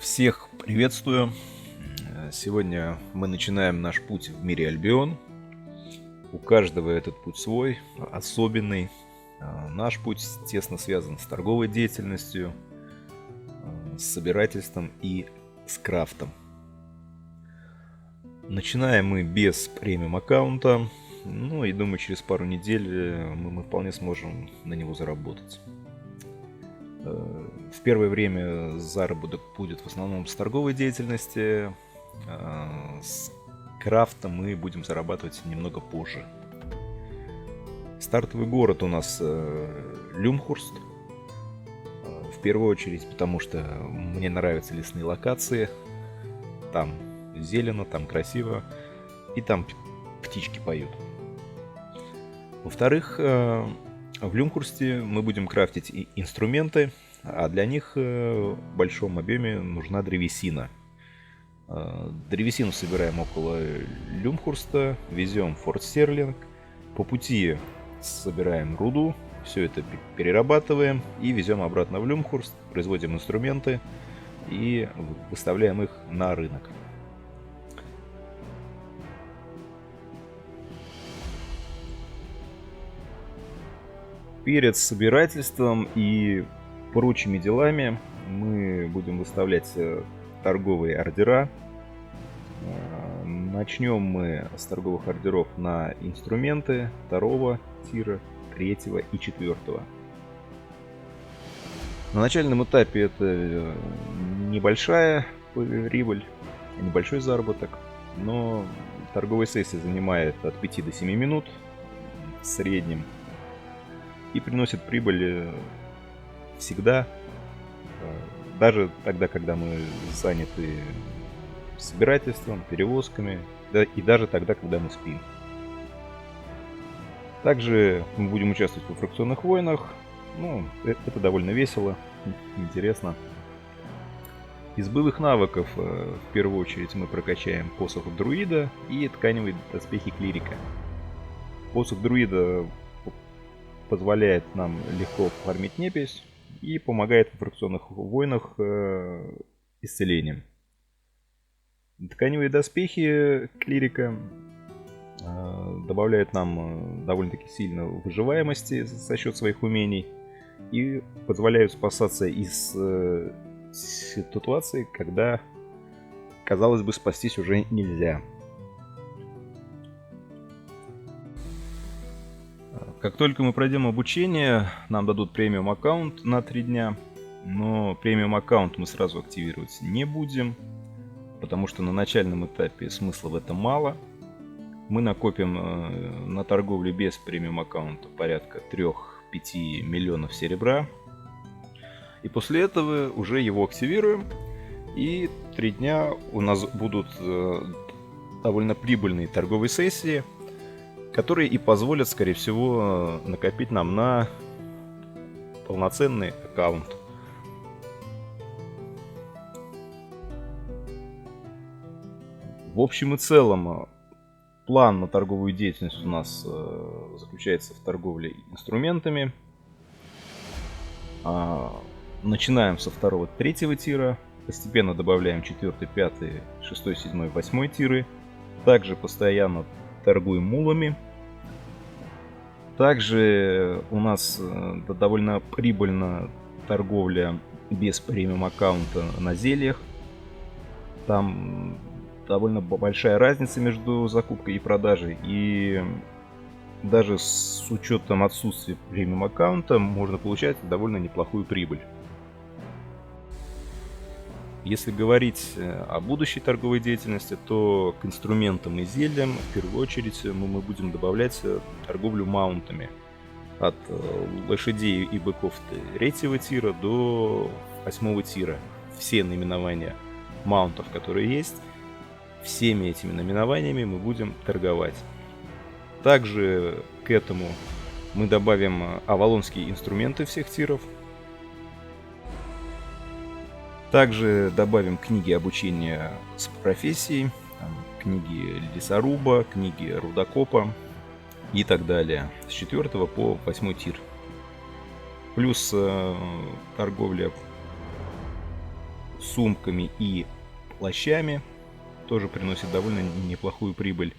Всех приветствую. Сегодня мы начинаем наш путь в мире Альбион. У каждого этот путь свой, особенный. Наш путь тесно связан с торговой деятельностью, с собирательством и с крафтом. Начинаем мы без премиум аккаунта. Ну и думаю, через пару недель мы вполне сможем на него заработать. В первое время заработок будет в основном с торговой деятельности. С крафтом мы будем зарабатывать немного позже. Стартовый город у нас Люмхурст. В первую очередь, потому что мне нравятся лесные локации. Там зелено, там красиво. И там птички поют. Во-вторых, в Люмхурсте мы будем крафтить и инструменты, а для них в большом объеме нужна древесина. Древесину собираем около Люмхурста, везем в Форт Стерлинг, по пути собираем руду, все это перерабатываем и везем обратно в Люмхурст, производим инструменты и выставляем их на рынок. Перед собирательством и прочими делами мы будем выставлять торговые ордера. Начнем мы с торговых ордеров на инструменты 2 тира, 3 и 4. На начальном этапе это небольшая прибыль, небольшой заработок, но торговая сессия занимает от 5 до 7 минут в среднем. И приносит прибыль всегда, даже тогда, когда мы заняты собирательством, перевозками, да, и даже тогда, когда мы спим. Также мы будем участвовать во фракционных войнах. Ну, это довольно весело, интересно. Из боевых навыков в первую очередь мы прокачаем посох друида и тканевые доспехи клирика. Посох друида позволяет нам легко фармить непись и помогает в фракционных войнах исцелением. Тканевые доспехи клирика добавляют нам довольно-таки сильно выживаемости за счет своих умений и позволяют спасаться из ситуации, когда, казалось бы, спастись уже нельзя. Как только мы пройдем обучение, нам дадут премиум аккаунт на 3 дня. Но премиум аккаунт мы сразу активировать не будем, потому что на начальном этапе смысла в этом мало. Мы накопим на торговле без премиум аккаунта порядка 3-5 миллионов серебра. И после этого уже его активируем. И 3 дня у нас будут довольно прибыльные торговые сессии, которые и позволят, скорее всего, накопить нам на полноценный аккаунт. В общем и целом, план на торговую деятельность у нас заключается в торговле инструментами. Начинаем со 2-3 тира, постепенно добавляем 4, 5, 6, 7, 8 тиры. Также постоянно торгуем мулами. Также у нас довольно прибыльна торговля без премиум аккаунта на зельях. Там довольно большая разница между закупкой и продажей. И даже с учетом отсутствия премиум аккаунта можно получать довольно неплохую прибыль. Если говорить о будущей торговой деятельности, то к инструментам и зельям в первую очередь мы будем добавлять торговлю маунтами. От лошадей и быков 3 тира до 8 тира. Все наименования маунтов, которые есть, всеми этими наименованиями мы будем торговать. Также к этому мы добавим авалонские инструменты всех тиров. Также добавим книги обучения с профессией, книги лесоруба, книги рудокопа и так далее. С 4 по 8 тир. Плюс торговля сумками и плащами. Тоже приносит довольно неплохую прибыль.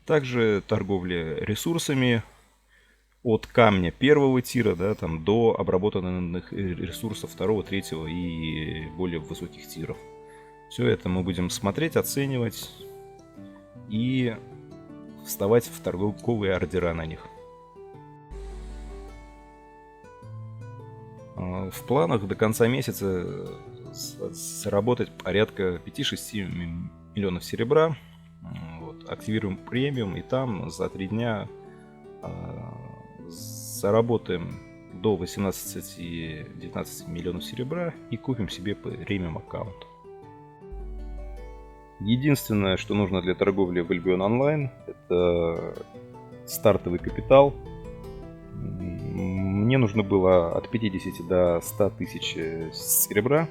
Также торговля ресурсами от камня первого тира, да, там, до обработанных ресурсов второго, третьего и более высоких тиров. Все это мы будем смотреть, оценивать и вставать в торговые ордера на них. В планах до конца месяца заработать порядка 5-6 миллионов серебра. Вот, активируем премиум, и там за 3 дня заработаем до 18-19 миллионов серебра и купим себе премиум аккаунт. Единственное, что нужно для торговли в Albion Online, это стартовый капитал. Мне нужно было от 50 до 100 тысяч серебра.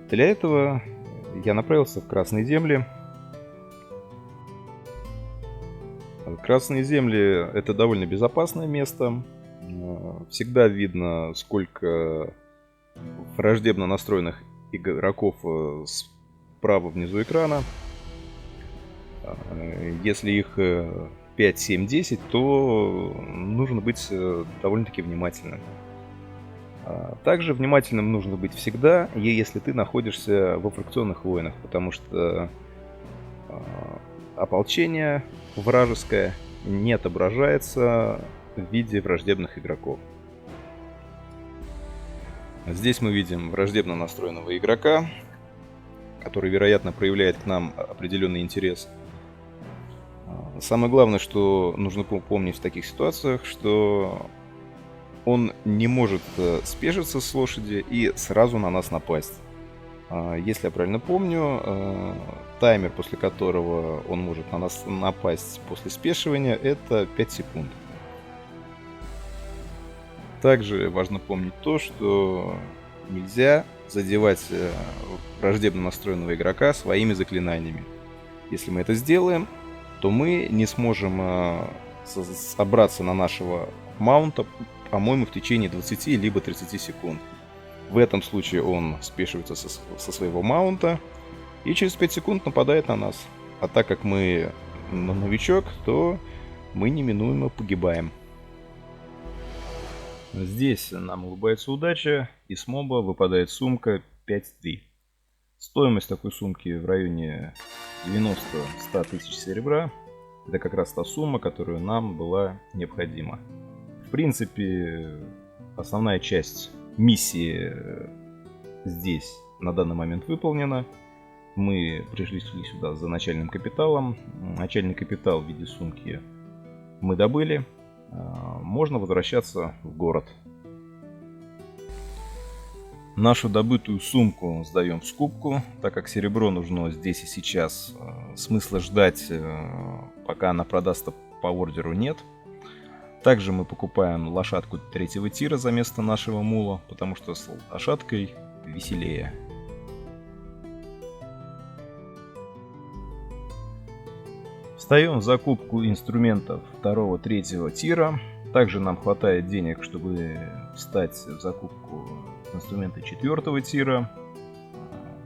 Для этого я направился в Красные земли. Красные земли — это довольно безопасное место. Всегда видно, сколько враждебно настроенных игроков справа внизу экрана. Если их 5, 7, 10, то нужно быть довольно-таки внимательным. Также внимательным нужно быть всегда, если ты находишься во фракционных войнах, потому что ополчение вражеское не отображается в виде враждебных игроков. Здесь мы видим враждебно настроенного игрока, который, вероятно, проявляет к нам определенный интерес. Самое главное, что нужно помнить в таких ситуациях, что он не может спешиться с лошади и сразу на нас напасть. Если я правильно помню, таймер, после которого он может на нас напасть после спешивания, это 5 секунд. Также важно помнить то, что нельзя задевать враждебно настроенного игрока своими заклинаниями. Если мы это сделаем, то мы не сможем собраться на нашего маунта, по-моему, в течение 20 либо 30 секунд. В этом случае он спешивается со своего маунта и через 5 секунд нападает на нас. А так как мы новичок, то мы неминуемо погибаем. Здесь нам улыбается удача, и с моба выпадает сумка 5-3. Стоимость такой сумки в районе 90-100 тысяч серебра. Это как раз та сумма, которая нам была необходима. В принципе, основная часть миссии здесь на данный момент выполнена. Мы пришли сюда за начальным капиталом. Начальный капитал в виде сумки мы добыли. Можно возвращаться в город. Нашу добытую сумку сдаем в скупку, так как серебро нужно здесь и сейчас. Смысла ждать, пока она продастся по ордеру, нет. Также мы покупаем лошадку 3-го тира за место нашего мула, потому что с лошадкой веселее. Встаем в закупку инструментов 2-3 тира. Также нам хватает денег, чтобы встать в закупку инструмента 4-го тира.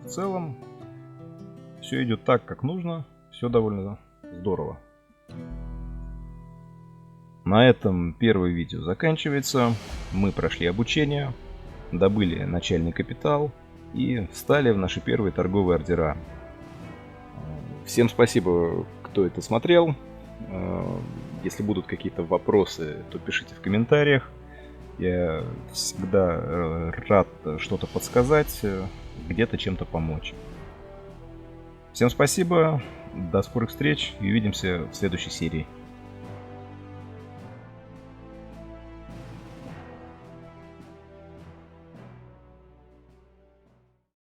В целом все идет так, как нужно. Все довольно здорово. На этом первое видео заканчивается. Мы прошли обучение, добыли начальный капитал и встали в наши первые торговые ордера. Всем спасибо, кто это смотрел. Если будут какие-то вопросы, то пишите в комментариях. Я всегда рад что-то подсказать, где-то чем-то помочь. Всем спасибо, до скорых встреч и увидимся в следующей серии.